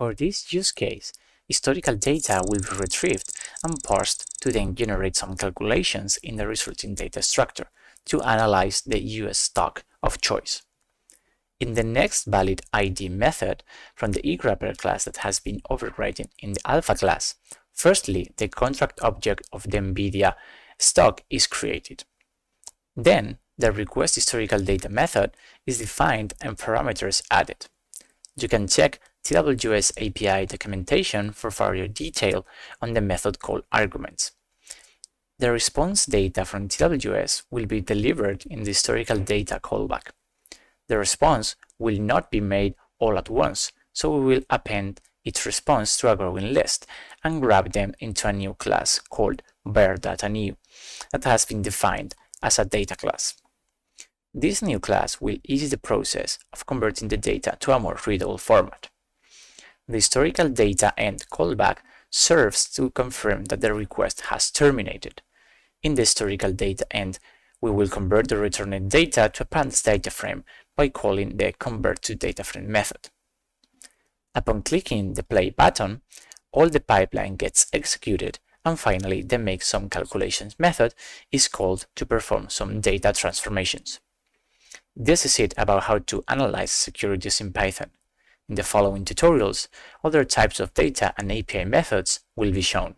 For this use case, historical data will be retrieved and parsed to then generate some calculations in the resulting data structure to analyze the US stock of choice. In the nextValidId method from the EWrapper class that has been overwritten in the AlphaClass, firstly, the contract object of the NVIDIA stock is created. Then, the reqHistoricalData method is defined and parameters added. You can check TWS API documentation for further detail on the method called arguments. The response data from TWS will be delivered in the historical data callback. The response will not be made all at once, so we will append its response to a growing list and grab them into a new class called BarDataNew that has been defined as a data class. This new class will ease the process of converting the data to a more readable format. The historical data end callback serves to confirm that the request has terminated. In the historical data end, we will convert the returned data to a pandas data frame by calling the convertToDataFrame method. Upon clicking the play button, all the pipeline gets executed, and finally the make some calculations method is called to perform some data transformations. This is it about how to analyze securities in Python. In the following tutorials, other types of data and API methods will be shown.